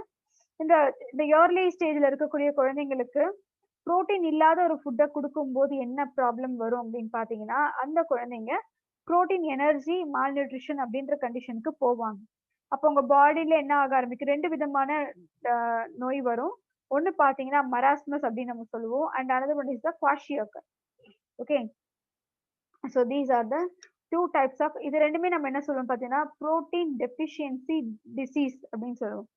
இந்த இந்த இயர்லி ஸ்டேஜ்ல இருக்கக்கூடிய குழந்தைங்களுக்கு, புரோட்டீன் இல்லாத ஒரு ஃபுட்ட குடுக்கும்போது என்ன ப்ராப்ளம் வரும் அப்படின்னு பார்த்தீங்கன்னா, அந்த குழந்தைங்க புரோட்டீன் எனர்ஜி மால்நியூட்ரிஷன் அப்படின்ற கண்டிஷனுக்கு போவாங்க. அப்போ உங்க பாடில என்ன ஆக ஆரம்பிக்கும்? 2 விதமான நோய் வரும். ஒண்ணு பார்த்தீங்கன்னா, மராஸ்மஸ் அப்படின்னு நம்ம சொல்லுவோம். And another one is the kwashiorkor. Okay. So these are the 2 types of இது 2மே நம்ம என்ன சொல்லுவோம் பார்த்தீங்கன்னா, புரோட்டீன் டெஃபிஷியன்சி டிசீஸ் அப்படின்னு சொல்லுவோம்.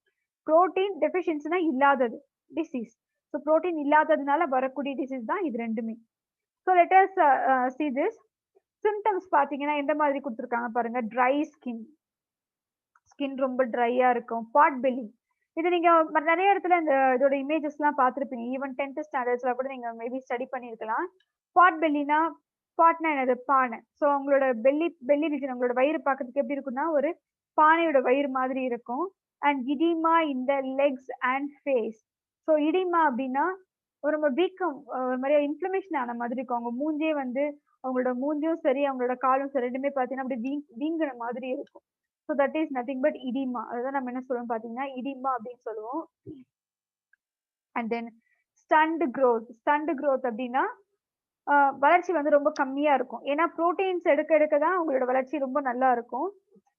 புரோட்டீன் டெஃபிஷியன்சினா இல்லாதது. டிசீஸ். ஸோ புரோட்டீன் இல்லாததுனால வரக்கூடிய டிசீஸ் தான் இது 2மே. So let us see this. Symptoms பார்த்தீங்கன்னா, எந்த மாதிரி குடுத்துருக்காங்க பாருங்க. Dry skin. ஸ்கின் ரொம்ப ட்ரையா இருக்கும். பாட் பெல்லி. இது நீங்க நெறைய இடத்துல இந்த இதோட இமேஜஸ்லாம் பார்த்திருப்பீங்க. ஈவன் 10த் ஸ்டாண்டர்ட்ஸ்ல கூட நீங்க மேபி ஸ்டடி பண்ணியிருக்கலாம். பாட் பெல்லினா பாட்னா என்னது? பானை. ஸோ உங்களோட பெல்லி ரீஜன் உங்களோட வயிறு பார்க்கறதுக்கு எப்படி இருக்கும்னா, ஒரு பானையோட வயிறு மாதிரி இருக்கும். And oedema in the legs and face. So oedema அப்படின்னா, ஒரு வீக்கம் ஒரு மாரி இன்ஃப்ளமேஷன் ஆன மாதிரி இருக்கும். அவங்க மூஞ்சே வந்து அவங்களோட மூஞ்சும் சரி, அவங்களோட காலும் சரி 2மே பார்த்தீங்கன்னா, அப்படியே வீங்குன மாதிரி இருக்கும். So that is nothing but oedema. அதுதான் நம்ம என்ன சொல்லுவோம் பார்த்தீங்கன்னா, இடிமா அப்படின்னு சொல்லுவோம். அண்ட் தென் ஸ்டண்ட் குரோத் அப்படின்னா, வளர்ச்சி வந்து ரொம்ப கம்மியா இருக்கும். ஏன்னா புரோட்டீன்ஸ் எடுக்க எடுக்க தான் உங்களோட வளர்ச்சி ரொம்ப நல்லா இருக்கும்.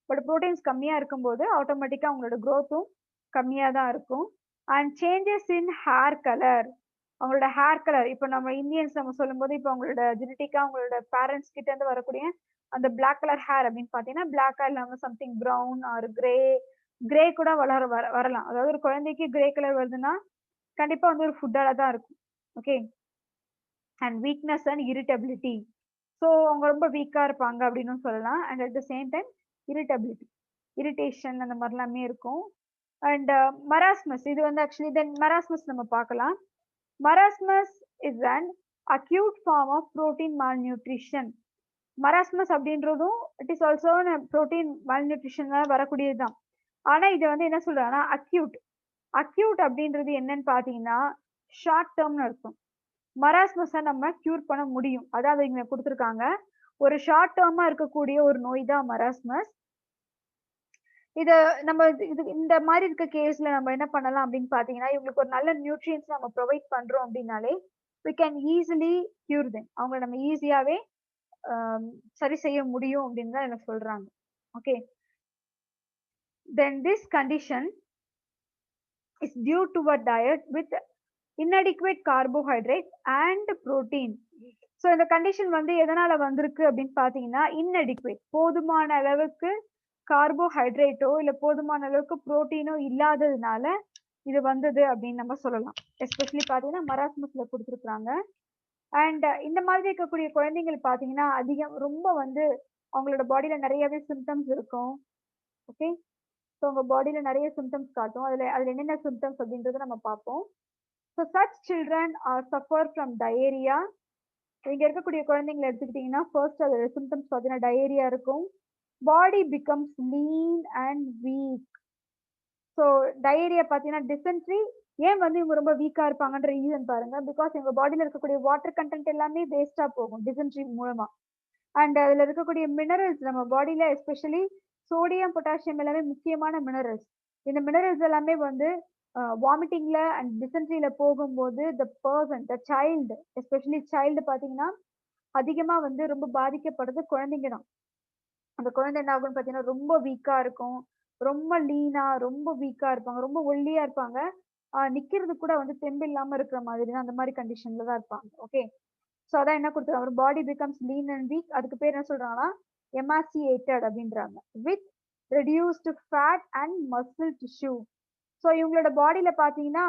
பட் புரோட்டீன்ஸ் கம்மியா இருக்கும்போது, ஆட்டோமேட்டிக்கா உங்களோட குரோத்தும் கம்மியா தான் இருக்கும். And changes in hair colour. அவங்களோட ஹேர் கலர் இப்ப நம்ம இந்தியன்ஸ் நம்ம சொல்லும்போது, இப்ப அவங்களோட ஜெனடிக்கா அவங்களோட பேரண்ட்ஸ் கிட்ட இருந்து வரக்கூடிய அந்த பிளாக் கலர் ஹேர் அப்படின்னு பார்த்தீங்கன்னா, பிளாக்கா இல்லாம சம்திங் ப்ரவுன் ஆர் கிரே கூட வரலாம். அதாவது ஒரு குழந்தைக்கு கிரே கலர் வருதுன்னா, கண்டிப்பா வந்து ஒரு ஃபுட்டால தான் இருக்கும். Okay. And weakness and irritability. So அவங்க ரொம்ப வீக்கா இருப்பாங்க அப்படின்னும் சொல்லலாம். And at the same time irritability, irritation அந்த மாதிரிலாமே இருக்கும். அண்ட் மராஸ்மஸ் இது வந்து ஆக்சுவலி தென் மராஸ்மஸ் நம்ம பார்க்கலாம். Marasmus is an acute form of protein malnutrition. Marasmus அப்படின்றதும் இட் இஸ் ஆல்சோ புரோட்டீன் மால்நியூட்ரிஷனால வரக்கூடியதுதான். ஆனா இதை வந்து என்ன சொல்றாங்கன்னா அக்யூட். அக்யூட் அப்படின்றது என்னன்னு பார்த்தீங்கன்னா, ஷார்ட் டேர்ம்னு அர்த்தம். மராஸ்மஸ நம்ம கியூர் பண்ண முடியும். அதாவது இங்க குடுத்துருக்காங்க. ஒரு ஷார்ட் டேர்மா இருக்கக்கூடிய ஒரு நோய் தான் மராஸ்மஸ். இத நம்ம இந்த மாரி இருக்க கேஸ்ல நம்ம என்ன பண்ணலாம் அப்படின்னு பார்த்தீங்கன்னா, இவங்களுக்கு ஒரு நல்ல நியூட்ரியன்ட்ஸ் நம்ம ப்ரொவைட் பண்றோம் அப்படின்னாலே, we can easily cure them. அவங்கள நம்ம ஈஸியாவே அ சரி செய்ய முடியும் அப்படின்னு தான் என்ன சொல்றாங்க. Okay, then this condition is due to a diet with inadequate carbohydrates and protein. So இந்த கண்டிஷன் வந்து எதனால வந்திருக்கு அப்படின்னு பார்த்தீங்கன்னா, inadequate, போதுமான அளவுக்கு கார்போஹைட்ரேட்டோ இல்லை போதுமான அளவுக்கு புரோட்டீனோ இல்லாததுனால இது வந்தது அப்படின்னு நம்ம சொல்லலாம். எஸ்பெஷலி பார்த்தீங்கன்னா மராஸ்மஸ்ல கொடுத்துருக்குறாங்க. அண்ட் இந்த மாதிரி இருக்கக்கூடிய குழந்தைகள் பார்த்தீங்கன்னா அதிகம் ரொம்ப வந்து அவங்களோட பாடியில நிறையவே சிம்டம்ஸ் இருக்கும். ஓகே, ஸோ உங்க பாடியில நிறைய சிம்டம்ஸ் காட்டும். அதுல என்னென்ன சிம்டம்ஸ் அப்படின்றத நம்ம பார்ப்போம். So such children are suffer from diarrhea. இங்க இருக்கக்கூடிய குழந்தைங்களை எடுத்துக்கிட்டீங்கன்னா ஃபர்ஸ்ட் அது சிம்டம்ஸ் பார்த்தீங்கன்னா டயரியா இருக்கும். Body becomes lean and weak. So diarrhoea பார்த்தீங்கன்னா டிசென்ட்ரி. ஏன் வந்து இவங்க ரொம்ப வீக்கா இருப்பாங்கன்ற ரீசன் பாருங்க. பிகாஸ் இவங்க பாடியில இருக்கக்கூடிய வாட்டர் கண்டென்ட் எல்லாமே வேஸ்டா போகும் டிசென்ட்ரி மூலமா. அண்ட் அதுல இருக்கக்கூடிய மினரல்ஸ் நம்ம பாடியில எஸ்பெஷலி சோடியம் பொட்டாசியம் எல்லாமே முக்கியமான மினரல்ஸ். இந்த மினரல்ஸ் எல்லாமே வந்து வாமிட்டிங்ல அண்ட் டிசென்ட்ரியில போகும்போது த சைல்டு எஸ்பெஷலி சைல்டு பார்த்தீங்கன்னா அதிகமா வந்து ரொம்ப பாதிக்கப்படுறது குழந்தைங்க தான். அந்த குழந்தை என்ன ஆகும்னு பார்த்தீங்கன்னா ரொம்ப வீக்கா இருக்கும், ரொம்ப லீனா ரொம்ப வீக்கா இருப்பாங்க, ரொம்ப ஒல்லியா இருப்பாங்க. நிக்கிறது கூட வந்து தெம்பு இல்லாம இருக்கிற மாதிரி தான் அந்த மாதிரி கண்டிஷன்ல தான் இருப்பாங்க. ஓகே, ஸோ அதான் என்ன கொடுத்துருக்காங்க, body becomes lean and weak. அதுக்கு பேர் என்ன சொல்றாங்கன்னா எமாசியேட்டட் அப்படின்றாங்க. With reduced fat and muscle tissue. So இவங்களோட பாடியில பார்த்தீங்கன்னா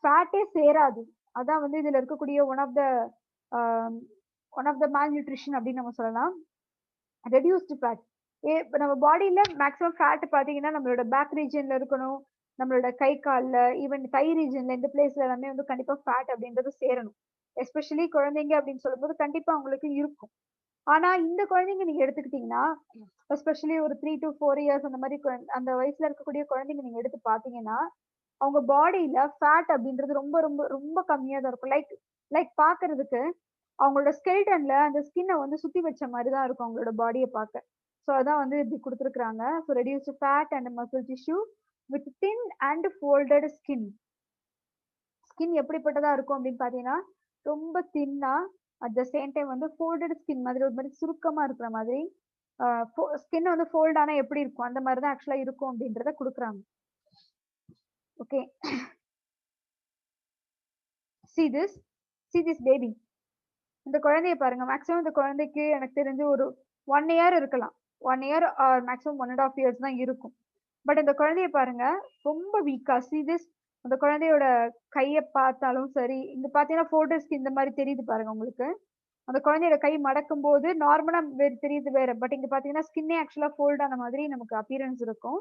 ஃபேட்டே சேராது. அதான் வந்து இதுல இருக்கக்கூடிய one of the mal nutrition அப்படின்னு நம்ம சொல்லலாம். Reduced fat. நம்ம பாடியில மேக்ஸிமம் ஃபேட் பார்த்தீங்கன்னா நம்மளோட பேக் ரீஜன்ல இருக்கணும், நம்மளோட கை காலில், ஈவன் கை ரீஜன்ல இந்த பிளேஸ்ல எல்லாமே வந்து கண்டிப்பா ஃபேட் அப்படின்றது சேரணும். எஸ்பெஷலி குழந்தைங்க அப்படின்னு சொல்லும்போது கண்டிப்பா அவங்களுக்கு இருக்கும். ஆனா இந்த குழந்தைங்க நீங்க எடுத்துக்கிட்டீங்கன்னா எஸ்பெஷலி ஒரு 3 to 4 இயர்ஸ் அந்த மாதிரி அந்த வயசுல இருக்கக்கூடிய குழந்தைங்க நீங்க எடுத்து பாத்தீங்கன்னா அவங்க பாடியில ஃபேட் அப்படின்றது ரொம்ப ரொம்ப ரொம்ப கம்மியா தான் இருக்கும். லைக் பாக்குறதுக்கு அவங்களோட ஸ்கெல்டன்ல அந்த ஸ்கின்னை வந்து சுத்தி வச்ச மாதிரி தான் இருக்கும் அவங்களோட பாடியை பார்க்க. ஸோ அதான் வந்து இப்படி கொடுத்துருக்காங்க. So reduced fat and muscle tissue with thin and folded skin. Skin எப்படிப்பட்டதா இருக்கும் அப்படின்னு பாத்தீங்கன்னா ரொம்ப தின்னா, அட் த சேம் டைம் வந்து ஃபோல்டட் ஸ்கின் மாதிரி ஒரு மாதிரி சுருக்கமா இருக்கிற மாதிரி. ஸ்கின் வந்து ஃபோல்ட் ஆனா எப்படி இருக்கும் அந்த மாதிரி தான் ஆக்சுவலா இருக்கும் அப்படின்றத கொடுக்குறாங்க. Okay, see this baby. இந்த குழந்தைய பாருங்க. மேக்ஸிமம் இந்த குழந்தைக்கு எனக்கு தெரிஞ்சு ஒரு 1 இயர் இருக்கலாம். 1 இயர் ஆர் மேக்ஸிமம் 1.5 இயர்ஸ் தான் இருக்கும். பட் இந்த குழந்தைய பாருங்க ரொம்ப வீக்கா. see this, அந்த குழந்தையோட கையை பார்த்தாலும் சரி, இங்க பாத்தீங்கன்னா ஃபோல்டர்ஸ்க்கு இந்த மாதிரி தெரியுது பாருங்க உங்களுக்கு. அந்த குழந்தையோட கை மடக்கும் போது நார்மலா தெரியுது வேற. பட் இங்க பாத்தீங்கன்னா ஸ்கின்னே ஆக்சுவலா ஃபோல்ட் ஆன மாதிரி நமக்கு அப்பியரன்ஸ் இருக்கும்.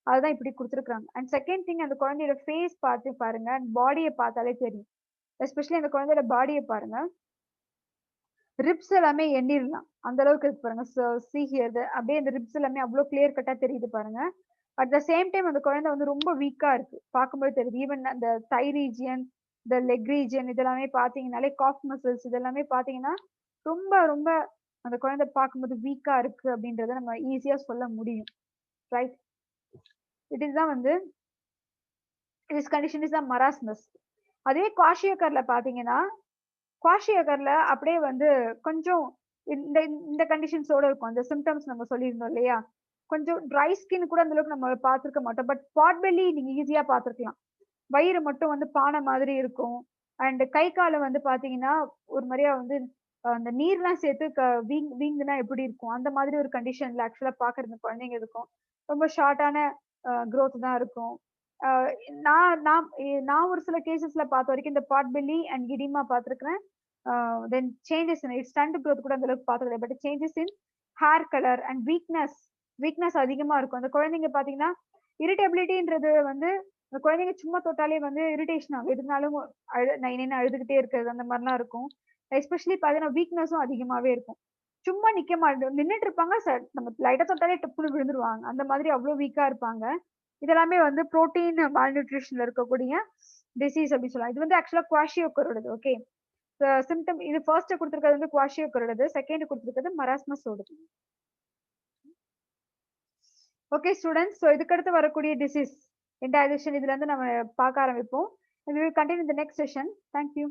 அதுதான் இப்படி கொடுத்துருக்காங்க. அண்ட் செகண்ட் திங், அந்த குழந்தையோட ஃபேஸ் பார்த்து பாருங்க, அண்ட் பாடியை பார்த்தாலே தெரியும். எஸ்பெஷலி அந்த குழந்தையோட பாடியை பாருங்க, ரிப்ஸ் எல்லாமே எண்ணிடலாம் அந்த அளவுக்கு இருக்கு பாருங்க. see here, அப்படியே அந்த ரிப்ஸ் எல்லாமே அவ்வளோ கிளியர் கட்டா தெரியுது பாருங்க. அட் த சேம் டைம் அந்த குழந்தை வந்து ரொம்ப வீக்கா இருக்கு, பார்க்கும்போது தெரியுது. ஈவன் அந்த தை ரீஜியன், இந்த லெக் ரீஜியன் இதெல்லாமே பாத்தீங்கன்னாலே, காஃப் மசில்ஸ் இதெல்லாமே பாத்தீங்கன்னா ரொம்ப ரொம்ப அந்த குழந்தை பார்க்கும்போது வீக்கா இருக்கு அப்படின்றத நம்ம ஈஸியா சொல்ல முடியும். ரைட், இட் இஸ் தான் வந்து this condition is the marasmus. அதே குவாஷியோகர்ல பாத்தீங்கன்னா, குவாஷியோகர்ல அப்படியே வந்து கொஞ்சம் இந்த இந்த கண்டிஷன்ஸோட இருக்கும். அந்த சிம்டம்ஸ் நம்ம சொல்லியிருந்தோம் இல்லையா, கொஞ்சம் ட்ரை ஸ்கின் கூட அந்த அளவுக்கு நம்ம பார்த்துருக்க மாட்டோம். பட் பாட் பெல்லி நீங்க ஈஸியா பார்த்துருக்கலாம். வயிறு மட்டும் வந்து பானை மாதிரி இருக்கும். அண்ட் கை காலை வந்து பாத்தீங்கன்னா ஒரு மாதிரியா வந்து அந்த நீர்லாம் சேர்த்து வீங்குனா எப்படி இருக்கும் அந்த மாதிரி ஒரு கண்டிஷன்ல ஆக்சுவலா பாக்குறது குழந்தைங்க இருக்கும். ரொம்ப ஷார்ட்டான growth தான் இருக்கும். அஹ் நான் நான் நான் ஒரு சில கேசஸ்ல பார்த்த வரைக்கும் இந்த பாட் பெல்லி அண்ட் கிடிமா பார்த்துருக்கிறேன். தென் சேஞ்சஸ் இன் ஸ்டண்ட் growth கூட அந்த அளவுக்கு பார்த்தது. But changes in hair colour and weakness அதிகமா இருக்கும். அந்த குழந்தைங்க பாத்தீங்கன்னா இரிட்டபிலிட்டின்றது வந்து அந்த குழந்தைங்க சும்மா தொட்டாலே வந்து இரிட்டேஷன் ஆகும். எதுனாலும் நான் அழுதுகிட்டே இருக்கிறது அந்த மாதிரிலாம் இருக்கும். எஸ்பெஷலி பாத்தீங்கன்னா வீக்னஸும் அதிகமாவே இருக்கும். சும்மா நிக்க மாட்டோம், நின்றுட்டு இருப்பாங்க, நம்ம லைட்டா தொட்டாலே டப்புன்னு விழுந்துருவாங்க. அந்த மாதிரி அவ்வளவு வீக்கா இருப்பாங்க. இதெல்லாமே வந்து புரோட்டீன் மால்நியூட்ரிஷன்ல இருக்கக்கூடிய டிசீஸ் அப்படின்னு சொல்லலாம். இது வந்து ஆக்சுவலா குவாஷியோக்கரோடது. ஓகே, சிம்டம் இது ஃபர்ஸ்ட் கொடுத்துருக்கிறது வந்து குவாஷியோக்கரோடது, செகண்ட் கொடுத்துருக்கிறது மராஸ்மஸோடது. ஓகே ஸ்டூடெண்ட்ஸ், ஸோ இதுக்கடுத்து வரக்கூடிய டிசீஸ் இன்டைஜஷன் இதுல இருந்து நம்ம பார்க்க ஆரம்பிப்போம். We will continue in the next session. Thank you.